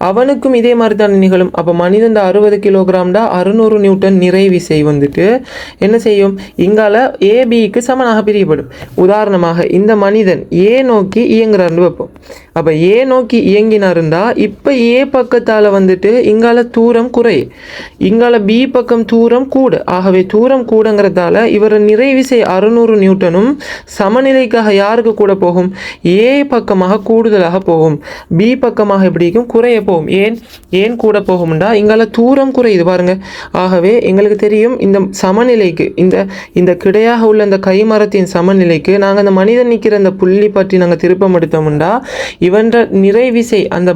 அவனுக்கும் இதே மாதிரி தான் நிகழும். அப்போ மனிதன் 60 கிலோகிராம்டா 600 நியூட்டன் நிறை விசை வந்துட்டு என்ன செய்யும், இங்கால ஏபிக்கு சமனாக பிரியப்படும். உதாரணமாக இந்த மனிதன் ஏ நோக்கி இயங்குறாருன்னு வைப்போம். அப்போ ஏ நோக்கி இயங்கினாருந்தா இப்போ ஏ பக்கத்தால் வந்துட்டு இங்கால தூரம் குறை, இங்கால பி பக்கம் தூரம் கூட. ஆகவே தூரம் கூடங்கிறதால இவர் நிறை விசை 600 நியூட்டனும் சமநிலைக்காக யாருக்கு கூட போகும், ஏ பக்கமாக கூடுதலாக போகும், பி பக்கமாக எப்படிக்கும் குறைய போகும். ஏன் கூட போகும்டா இங்கால தூரம் குறையுது பாருங்க. ஆகவே எங்களுக்கு தெரியும் இந்த சமநிலைக்கு இந்த கிடையாக உள்ள இந்த கைமரத்தின் சமநிலைக்கு நாங்கள் அந்த மனிதன் நிற்கிற அந்த புள்ளி பற்றி நாங்கள் திருப்பம் எடுத்தோம்டா இவன்ற நிறை விசை அந்த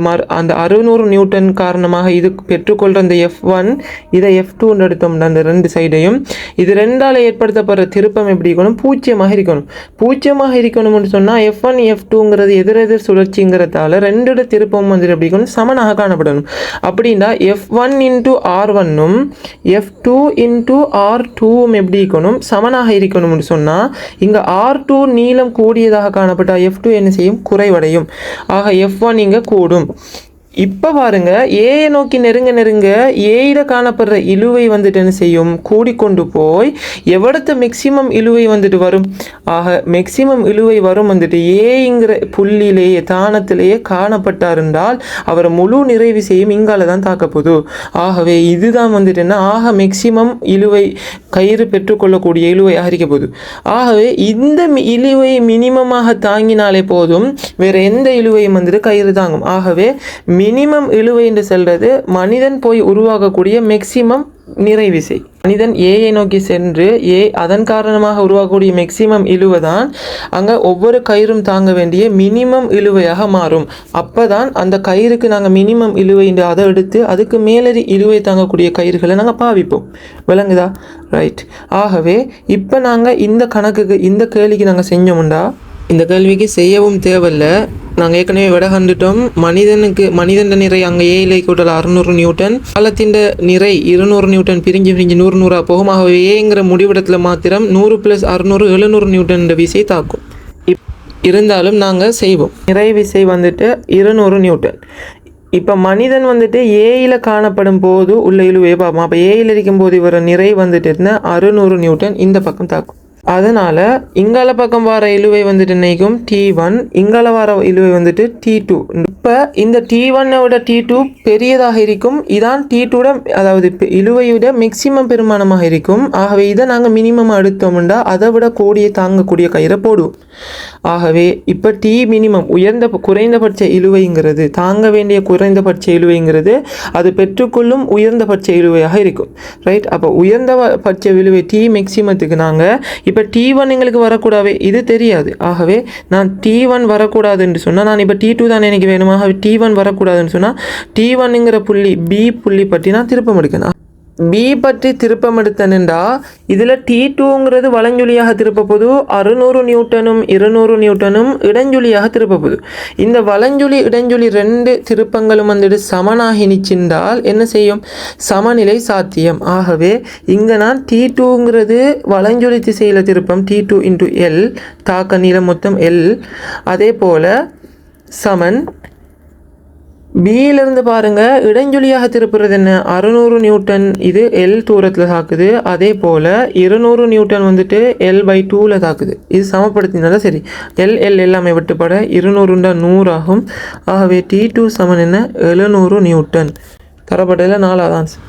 600 நியூட்டன் காரணமாக இது பெற்றுக்கொள்கிற அந்த F1 இதை F2 எடுத்தோம்னா அந்த ரெண்டு சைடையும் இது ரெண்டால் ஏற்படுத்தப்படுற திருப்பம் எப்படி இருக்கணும், பூஜ்ஜியமாக இருக்கணும். பூஜ்ஜியமாக இருக்கணும்னு சொன்னால் F1 F2ங்கிறது எதிரெதிர் சுழற்சிங்கிறதால ரெண்டோட திருப்பம் வந்து எப்படி இருக்கணும், சமனாக காணப்படணும். அப்படின்னா F1 இன்ட்டு R1ம் F2 இன்ட்டு R2ம் எப்படி இருக்கணும், சமனாக இருக்கணும்னு சொன்னால் இங்கே R2 நீளம் கூடியதாக காணப்பட்டால் F2 என்ன செய்யும், குறைவடையும். ஆக F1 இங்கே கூடும். இப்போ பாருங்க ஏயை நோக்கி நெருங்க ஏயில காணப்படுற இழுவை வந்துட்டு என்ன செய்யும், கூடிக்கொண்டு போய் எவ்வளத்த மேக்சிமம் இழுவை வந்துட்டு வரும். ஆக மேக்சிமம் இழுவை வரும் வந்துட்டு ஏங்கிற புள்ளியிலேயே தானத்திலேயே காணப்பட்டாருந்தால் அவர் முழு நிறைவு செய்யும் இங்கால தான் தாக்கப்போது. ஆகவே இதுதான் வந்துட்டு என்ன, ஆக மேக்சிமம் இழுவை கயிறு பெற்றுக்கொள்ளக்கூடிய இழுவை அறிக்க போகுது. ஆகவே இந்த இழுவை மினிமமாக தாங்கினாலே போதும், வேற எந்த இழுவையும் வந்துட்டு கயிறு தாங்கும். ஆகவே மினிமம் இழுவை என்று சொல்றது மனிதன் போய் உருவாக்கக்கூடிய மேக்சிமம் நிறை விசை. மனிதன் ஏயை நோக்கி சென்று அதன் காரணமாக உருவாக்கக்கூடிய மேக்சிமம் இழுவை தான் அங்கே ஒவ்வொரு கயிறும் தாங்க வேண்டிய மினிமம் இழுவையாக மாறும். அப்போ தான் அந்த கயிறுக்கு நாங்கள் மினிமம் இழுவை என்று அதை எடுத்து அதுக்கு மேலறி இழுவை தாங்கக்கூடிய கயிறுகளை நாங்கள் பாவிப்போம். விளங்குதா? ரைட். ஆகவே இப்போ நாங்கள் இந்த கணக்குக்கு இந்த கேள்விக்கு நாங்கள் செஞ்சோம்டா இந்த கேள்விக்கு செய்யவும் தேவையில்லை. நாங்கள் ஏற்கனவே விட கண்டுட்டோம். மனிதன் நிறை அங்கே ஏழை கூட்டல் 600 நியூட்டன், காலத்தின் நிறை 200 நியூட்டன் பிரிஞ்சு 100 போகும். ஆகவே ஏங்கிற முடிவிடத்தில் மாத்திரம் 100 + 600 700 நியூட்டன் விசை தாக்கும். இருந்தாலும் நாங்கள் செய்வோம். நிறை விசை வந்துட்டு 200 நியூட்டன். இப்போ மனிதன் வந்துட்டு ஏயில் காணப்படும் போது உள்ள இழுவையை பார்ப்போம். அப்போ ஏயில் இருக்கும் போது இவர நிறை வந்துட்டு 600 நியூட்டன் இந்த பக்கம் தாக்கும். அதனால் இங்கால பக்கம் வர இழுவை வந்துட்டு நினைக்கும் T1, இங்கால வர இழுவை வந்துட்டு T2. இப்போ இந்த T1 விட T2 பெரியதாக இருக்கும். இதான் T2 அதாவது இழுவையோட மேக்சிமம் பெருமானமாக இருக்கும். ஆகவே இதை நாங்கள் மினிமம் எடுத்தோம்னா அதை விட கோடியை தாங்கக்கூடிய கயிறை போடுவோம். ஆகவே இப்போ T மினிமம் குறைந்தபட்ச இழுவைங்கிறது தாங்க வேண்டிய குறைந்தபட்ச இழுவைங்கிறது அது பெற்றுக்கொள்ளும் உயர்ந்தபட்ச இழுவையாக இருக்கும். ரைட். அப்போ உயர்ந்தபட்ச இழுவை T மேக்சிமத்துக்கு நாங்கள் இப்போ T1 எங்களுக்கு வரக்கூடாது, இது தெரியாது. ஆகவே நான் T1 வரக்கூடாதுன்னு சொன்னால் நான் இப்போ T2 தான் எனக்கு வேணும். ஆகவே T1 வரக்கூடாதுன்னு சொன்னால் T1ங்கிற புள்ளி B புள்ளி பற்றி நான் திருப்பம் எடுக்கணும். பி பற்றி திருப்பம் எடுத்தனுண்டா இதில் T2ங்கிறது வலஞ்சுழியாக திருப்பப்போது 600 நியூட்டனும் 200 நியூட்டனும் இடஞ்சுழியாக திருப்பப்போது. இந்த வலஞ்சுழி இடஞ்சுழி ரெண்டு திருப்பங்களும் வந்துட்டு சமனாகி நிச்சின்றால் என்ன செய்யும், சமநிலை சாத்தியம். ஆகவே இங்கே நான் T2ங்கிறது வலஞ்சுழி திசையில் திருப்பம் T2 × L, தாக்க நீளம் மொத்தம் L. அதே போல் சமன் பியிலிருந்து பாருங்கள் இடஞ்சுழியாக திருப்புறது என்ன, 600 நியூட்டன் இது L தூரத்தில் தாக்குது. அதே போல் 200 நியூட்டன் வந்துட்டு L/2ல் தாக்குது. இது சமப்படுத்தினால சரி L எல்லாமே விட்டுப்பட 200 100 ஆகும். ஆகவே T2 சமன் என்ன, 700 நியூட்டன். தரப்பட்டதில் 4வது ஆன்சர்.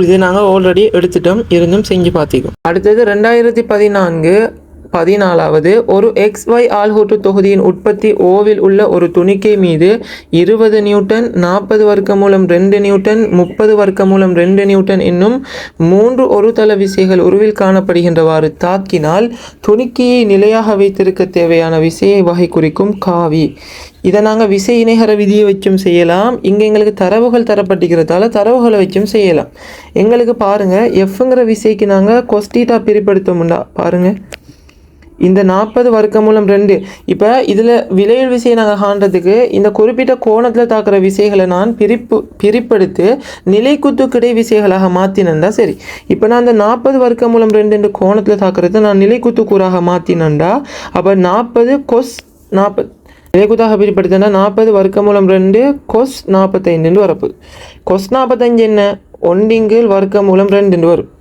இது நாங்கள் ஆல்ரெடி எடுத்துட்டோம், இருந்தும் செஞ்சு பார்த்திக்கோம். அடுத்தது 2014 ஒரு XY ஆள்கூட்டு தொகுதியின் உற்பத்தி ஓவில் உள்ள ஒரு துணிக்கை மீது 20 நியூட்டன் 40 வர்க்கமூலம் 2 நியூட்டன் 30 வர்க்கமூலம் 2 நியூட்டன் என்னும் 3 ஒரு தள விசைகள் உருவில் காணப்படுகின்றவாறு தாக்கினால் துணிக்கையை நிலையாக வைத்திருக்க தேவையான விசையை வகை குறிக்கும் காவி. இதை நாங்கள் விசை இணைகர விதியை வச்சும் செய்யலாம். இங்கே எங்களுக்கு தரவுகள் தரப்பட்டிருக்கிறதால தரவுகளை வச்சும் செய்யலாம். எங்களுக்கு பாருங்கள் எஃப்ங்கிற விசைக்கு நாங்கள் கொஸ்டீட்டா பிரிப்படுத்தோம்னா பாருங்கள் இந்த 40 வர்க்கமூலம் 2. இப்போ இதில் விலையில் விசையை நாங்கள் காண்றதுக்கு இந்த குறிப்பிட்ட கோணத்தில் தாக்குற விசைகளை நான் பிரிப்படுத்து நிலைக்குத்து கிடை விசைகளாக மாற்றினண்டா சரி. இப்போ நான் அந்த 40 வர்க்கமூலம் 2 கோணத்தில் தாக்குறது நான் நிலைக்குத்து கூறாக மாற்றினண்டா அப்போ 40 cos 40 நிலைக்குத்தாக பிரிப்படுத்தினா 40 வர்க்கமூலம் 2 cos 45 வரப்போகுது. cos 45 என்ன 1 வர்க்கமூலம் 2 வரும்.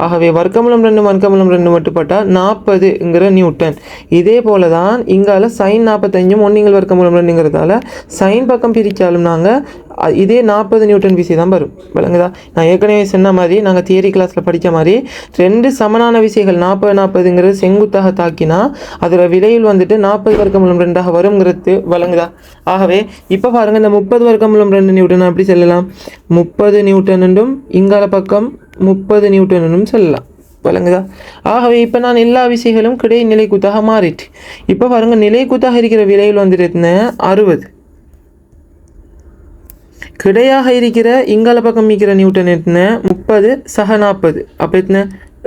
ஆகவே வர்க்கமூலம் 2 மட்டுப்பட்டால் 40ங்கிற நியூட்டன். இதே போல தான் இங்கால sin 45 1 வர்க்கமூலம் 2ங்கிறதால சைன் பக்கம் பிரித்தாலும் நாங்கள் இதே 40 நியூட்டன் விசை தான் வரும். விளங்குதா? நான் ஏற்கனவே சொன்ன மாதிரி நாங்கள் தியரி கிளாஸில் படித்த மாதிரி 2 சமனான விசைகள் 40 செங்குத்தாக தாக்கினா அதில் விலையில் வந்துட்டு 40 வர்க்கமூலம் 2 வருங்கிறது. விளங்குதா? ஆகவே இப்போ பாருங்கள், இந்த 30 வர்க்கமூலம் 2 நியூட்டன் அப்படி சொல்லலாம். 30 நியூட்டன் என்றும் இங்கால பக்கம் 30 நியூட்டன் என்றும் சொல்லலாம். விளங்குதா? ஆகவே இப்போ நான் எல்லா விசைகளும் கிடை நிலைக்குத்தாக மாறிட்டு இப்போ பாருங்கள், நிலைக்குத்தாக இருக்கிற விலையில் வந்துட்டு 60, கிடையாக இருக்கிற இங்கால பக்கம் இருக்கிற நியூட்டன் 30 சக 40 அப்போ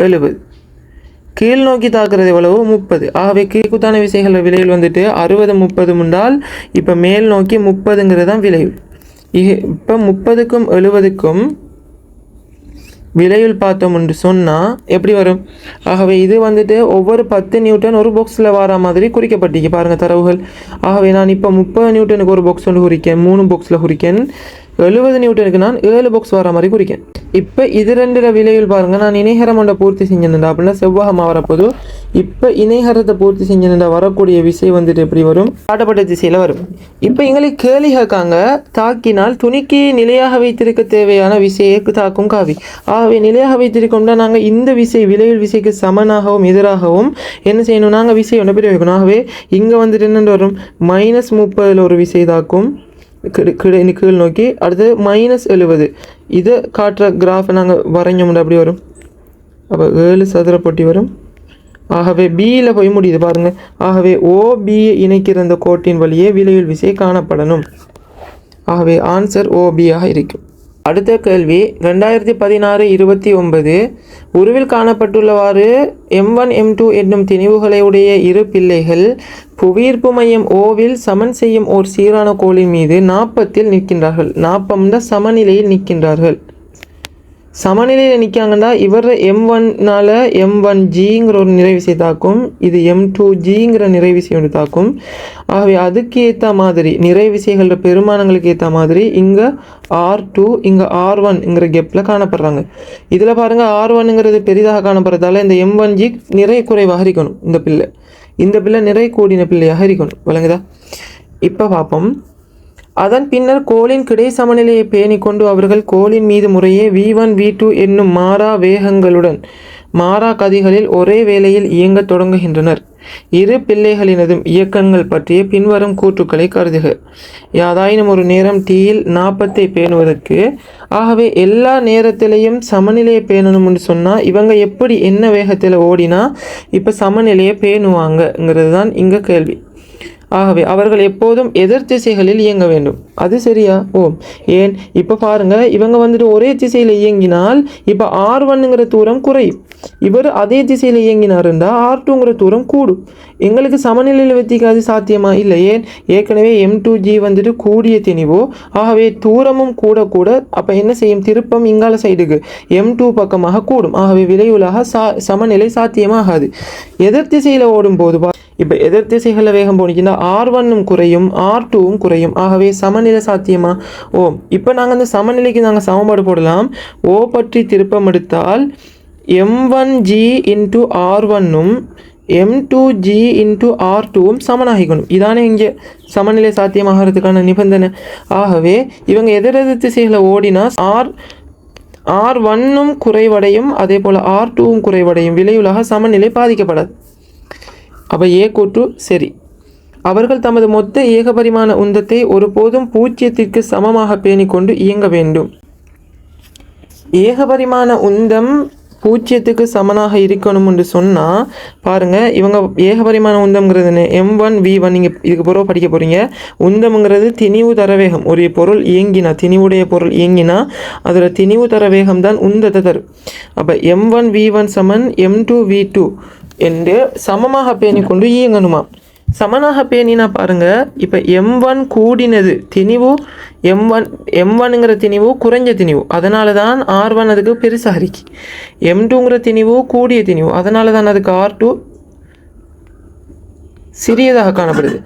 70, கீழ் நோக்கி தாக்குறது எவ்வளவு 30. ஆகவே கீழ்குத்தான விசைகள் விலையில் வந்துட்டு 60 30 முண்டால் இப்போ மேல் நோக்கி 30ங்கிறது தான் விலையில். இப்போ 30க்கும் 70க்கும் விலையில் பார்த்தோம் என்று சொன்னால் எப்படி வரும்? ஆகவே இது வந்துட்டு ஒவ்வொரு 10 நியூட்டன் ஒரு பாக்ஸில் வர மாதிரி குறிக்கப்பட்டிருக்கு பாருங்கள் தரவுகள். ஆகவே நான் இப்போ 30 நியூட்டனுக்கு ஒரு பாக்ஸ் ஒன்று குறிக்கேன், 3 பாக்ஸில் குறிக்கேன். 70 நியூட்டனுக்கு நான் 7 பாக்ஸ் வர மாதிரி குறிக்கேன். இப்போ இது 2 விலையில் பாருங்கள், நான் இணைகரம் ஒன்றை பூர்த்தி செஞ்சேன்டா அப்படின்னா செவ்வாகமாக வரப்போது. இப்போ இணைகரத்தை பூர்த்தி செஞ்சேன்டா வரக்கூடிய விசை வந்துட்டு எப்படி வரும்? காட்டப்பட்ட திசையில் வரும். இப்போ எங்களுக்கு கேள்வி கேட்காங்க, தாக்கினால் துணிக்கு நிலையாக வைத்திருக்க தேவையான விசையை தாக்கும் காவி. ஆகவே நிலையாக வைத்திருக்கோம்னா நாங்கள் இந்த விசை விலையில் விசைக்கு சமனாகவும் எதிராகவும் என்ன செய்யணும்? நாங்கள் விசை ஒன்று பிரிவு வைக்கணும். ஆகவே இங்கே வந்துட்டு என்னென்று வரும்? -30 ஒரு விசை தாக்கும் கீழ் நோக்கி. அடுத்து -70 இதை காட்டுற கிராஃபை நாங்கள் வரைஞ்சோம்னா அப்படி வரும். அப்போ 7 சதுர பொட்டி வரும். ஆகவே பியில் போய் முடியுது பாருங்கள். ஆகவே OBயை இணைக்கிற அந்த கோட்டின் வழியே விலையில் விசை காணப்படணும். ஆகவே ஆன்சர் OBயாக இருக்கும். அடுத்த கேள்வி 2016-29 உருவில் காணப்பட்டுள்ளவாறு M1 M2 என்னும் திணிவுகளை உடைய இரு பிள்ளைகள் புவியீர்ப்பு மையம் ஓவில் சமன் செய்யும் ஓர் சீரான கோளின் மீது 40 நிற்கின்றார்கள். 40 சமநிலையில் நிற்கின்றார்கள். சமநிலையில் நிற்காங்கன்னா இவர் M1னால M1Gங்கிற ஒரு நிறைவிசை தாக்கும், இது M2Gங்கிற நிறைவிசை ஒன்று தாக்கும். ஆகவே அதுக்கு ஏற்ற மாதிரி நிறைவிசைகளோட பெருமானங்களுக்கு ஏற்ற மாதிரி இங்கே R2 இங்கே R1ங்கிற கேப்பில் காணப்படுறாங்க. இதில் பாருங்கள், R1ங்கிறது பெரிதாக காணப்படுறதால இந்த M1G நிறை குறைவாக இருக்கணும். இந்த பிள்ளை நிறை கூடின பிள்ளையாக இருக்கணும். விளங்குதா? இப்போ பார்ப்போம். அதன் பின்னர் கோளின் கிடை சமநிலையை பேணிக்கொண்டு அவர்கள் கோளின் மீது முறையே V1 V2 என்னும் மாறா வேகங்களுடன் மாறா கதிகளில் ஒரே வேளையில் இயங்கத் தொடங்குகின்றனர். இரு பிள்ளைகளினதும் இயக்கங்கள் பற்றிய பின்வரும் கூற்றுக்களை கருதுக. யாதாயினும் ஒரு நேரம் Tயில் 40ஐ பேணுவதற்கு, ஆகவே எல்லா நேரத்திலையும் சமநிலையை பேணணும்னு சொன்னால் இவங்க எப்படி என்ன வேகத்தில் ஓடினா இப்போ சமநிலையை பேணுவாங்கங்கிறது தான் இங்கே கேள்வி. ஆகவே அவர்கள் எப்போதும் எதிர் திசைகளில் இயங்க வேண்டும். அது சரியா? ஏன் இப்போ பாருங்கள், இவங்க வந்துட்டு ஒரே திசையில் இயங்கினால் இப்போ R1ங்கிற தூரம் குறையும். இவர் அதே திசையில் இயங்கினாருண்டா R2ங்கிற தூரம் கூடும். எங்களுக்கு சமநிலையில் வச்சுக்காது சாத்தியமா? இல்லை. ஏன்? ஏற்கனவே M2G வந்துட்டு கூடிய திணிவோ, ஆகவே தூரமும் கூட கூட அப்போ என்ன செய்யும்? திருப்பம் இங்கால சைடுக்கு M2 பக்கமாக கூடும். ஆகவே விளைவுலாக சமநிலை சாத்தியமாகாது. எதிர் திசையில் ஓடும்போது இப்போ எதிர் திசைகளில் வேகம் போனிச்சுன்னா R1ம் குறையும், R2வும் குறையும். ஆகவே சமநிலை சாத்தியமா? இப்போ நாங்கள் அந்த சமநிலைக்கு நாங்கள் சமன்பாடு போடலாம். O பற்றி திருப்பம் எடுத்தால் M1G × R1ம் M2G × R2வும் சமனாகிக்கணும். இதானே இங்கே சமநிலை சாத்தியமாகிறதுக்கான நிபந்தனை. ஆகவே இவங்க எதிரெதிர் திசைகளை ஓடினா R1ம் குறைவடையும், அதே போல் R2வும் குறைவடையும். விளைவுலாக சமநிலை பாதிக்கப்படாது. அப்போ ஏ கூற்று சரி. அவர்கள் தமது மொத்த ஏகபரிமாண உந்தத்தை ஒருபோதும் 0க்கு சமமாக பேணிக்கொண்டு இயங்க வேண்டும். ஏகபரிமாண உந்தம் 0க்கு சமனாக இருக்கணும் என்று சொன்னால் பாருங்கள், இவங்க ஏகபரிமாண உந்தம்ங்கிறது M1 V1 நீங்கள் இதுக்கு பிறகு படிக்க போகிறீங்க. உந்தம்ங்கிறது திணிவு தர வேகம். ஒரு பொருள் இயங்கினா, திணிவுடைய பொருள் இயங்கினா அதில் திணிவு தர வேகம் தான் உந்தத்தை தரும். அப்போ M1 V1 = M2 V2 என்று சமமாக பேணிக்கொண்டு இயங்கணுமா? சமனாக பேணினா பாருங்கள், இப்போ M1 கூடினது திணிவு, M1ங்கிற திணிவு குறைஞ்ச திணிவு, அதனால தான் R1 அதுக்கு பெருசாக இருக்கு. M2ங்கிற திணிவு கூடிய திணிவு, அதனால தான் அதுக்கு R2 சிறியதாக காணப்படுது.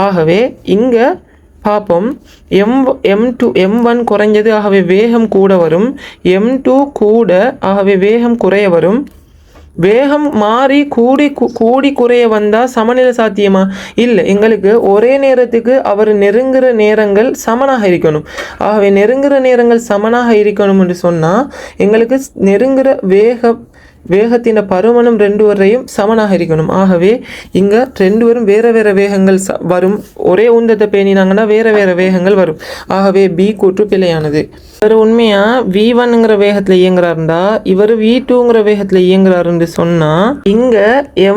ஆகவே இங்கே பார்ப்போம், M1 குறைஞ்சது, ஆகவே வேகம் கூட வரும். M2 கூட, ஆகவே வேகம் குறைய வரும். வேகம் மாறி கூடி குறைய வந்தால் சமநிலை சாத்தியமா? இல்லை. எங்களுக்கு ஒரே நேரத்துக்கு அவர் நெருங்குற நேரங்கள் சமனாக இருக்கணும். ஆகவே நெருங்குற நேரங்கள் சமனாக இருக்கணும் என்று சொன்னால் எங்களுக்கு நெருங்குற வேகத்தின் பருமனும் ரெண்டு வரையும் சமனாக இருக்கணும். ஆகவே இங்கே ரெண்டு பேரும் வேறு வேறு வேகங்கள் வரும். ஒரே உந்தத்தை பேணினாங்கன்னா வேறு வேறு வேகங்கள் வரும். ஆகவே பி கூற்று பிழையானது. இவர் உண்மையாக V1ங்கிற வேகத்தில் இயங்குறாருண்டா இவர் V2ங்கிற வேகத்தில் இயங்குறாருன்னு சொன்னால் இங்கே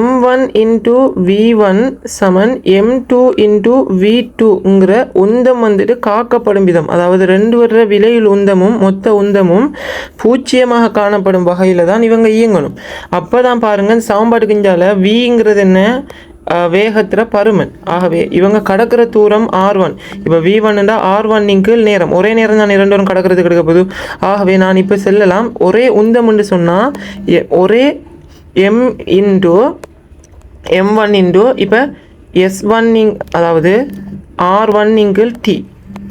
M1 × V1 சமன் M2 × V2ங்கிற உந்தம் வந்துட்டு காக்கப்படும் விதம், அதாவது ரெண்டு வர விலையில் உந்தமும் மொத்த உந்தமும் பூச்சியமாக காணப்படும் வகையில் தான் இவங்க இயங்கணும். அப்போ தான் பாருங்கள் சமன்பாடு கிஞ்சால Vங்கிறது என்ன? வேகத்தில் பருமன். ஆகவே இவங்க கடக்கிற தூரம் R1. இப்போ V1 R1 நேரம், ஒரே நேரம் தான் இரண்டு வரும் கடக்கிறது கிடைக்க போகுது. ஆகவே நான் இப்போ செல்லலாம். ஒரே உந்தம் என்று சொன்னால் ஒரே M × M1 இப்போ S1 அதாவது R1 × T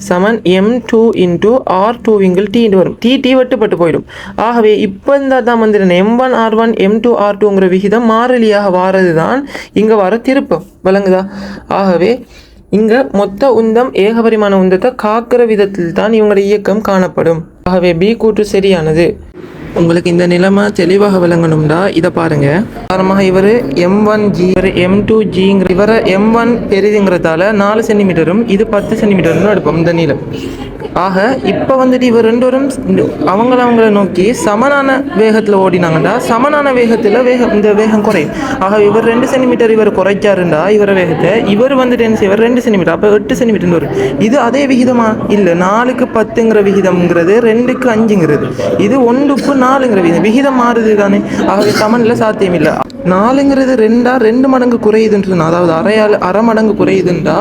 சமன் M2 × R2 × T வரும். T வெட்டுப்பட்டு போயிடும். ஆகவே இப்போ இருந்தால் தான் வந்துடுங்க M1 R1 M2 R2ங்கிற விகிதம் மாறிலியாக வாரது தான் இங்கே வர திருப்பம். விளங்குதா? ஆகவே இங்கே மொத்த உந்தம் ஏகபரிமாண உந்தத்தை காக்கிற விதத்தில் தான் இவங்களோட இயக்கம் காணப்படும். ஆகவே பி கூற்று சரியானது. உங்களுக்கு இந்த நிலைமை தெளிவாக விளங்கணும்டா இதை பாருங்கள். காரணமாக இவர் M1G இவர் M2Gங்கிற இவரை M1 பெரிதுங்கிறதால 4 சென்டிமீட்டரும் இது 10 சென்டிமீட்டரும் எடுப்போம் இந்த நீளம். ஆக இப்போ வந்துட்டு இவர் ரெண்டோரும் அவங்கள நோக்கி சமனான வேகத்தில் ஓடினாங்கண்டா சமனான வேகத்தில் இந்த வேகம் குறையும். ஆக இவர் 2 சென்டிமீட்டர் இவர் குறைச்சாருண்டா இவர வேகத்தை, இவர் வந்துட்டு என்ன செய்வார் 2 சென்டிமீட்டர், அப்போ 8 சென்டிமீட்டர் வரும். இது அதே விகிதமா? இல்லை. 4க்கு 10ங்கிற விகிதம்ங்கிறது 2க்கு 5ங்கிறது, இது 1க்கு 4ங்கிற விகிதம் மாறுது தானே. ஆகவே சமநிலை சாத்தியம் இல்லை. 4ங்கிறது 2 மடங்கு குறையுதுன்னு சொன்னால், அதாவது அரை மடங்கு குறையுதுன்றா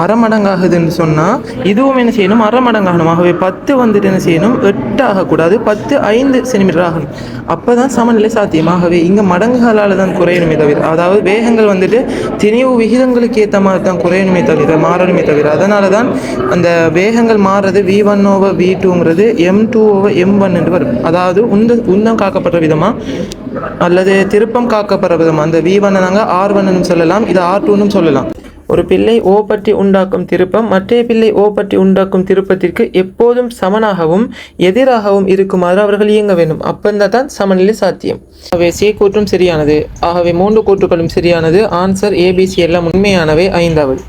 அரை மடங்காகுதுன்னு சொன்னால் இதுவும் என்ன செய்யணும்? அரை மடங்காகணும். ஆகவே 10 வந்துட்டு என்ன செய்யணும்? 8 ஆகக்கூடாது, 10 5 சென்டிமீட்டர் ஆகணும். அப்போ தான் சமநிலை சாத்தியம். ஆகவே இங்கே மடங்குகளால் தான் குறையணுமே தவிர, அதாவது வேகங்கள் வந்துட்டு திணிவு விகிதங்களுக்கு ஏற்ற மாதிரி தான் குறையணுமே தவிர மாறணுமே தவிர, அதனால தான் அந்த வேகங்கள் மாறுறது V1/V2ங்கிறது M2/M1 என்று வரும். அதாவது உந்தம் காக்கப்படுற விதமாக அல்லது திருப்பம் காக்கப்படுற விதமாக அந்த V1 நாங்கள் R1ன்னு சொல்லலாம், இது R2ன்னு சொல்லலாம். ஒரு பிள்ளை O பற்றி உண்டாக்கும் திருப்பம் மற்றைய பிள்ளை O பற்றி உண்டாக்கும் திருப்பத்திற்கு எப்போதும் சமனாகவும் எதிராகவும் இருக்குமாறு அவர்கள் இயங்க வேண்டும். அப்பந்தான் தான் சமநிலை சாத்தியம். ஆகவே C கூற்றும் சரியானது. ஆகவே 3 கூற்றுகளும் சரியானது. ஆன்சர் ABC எல்லாம் உண்மையானவை. 5வது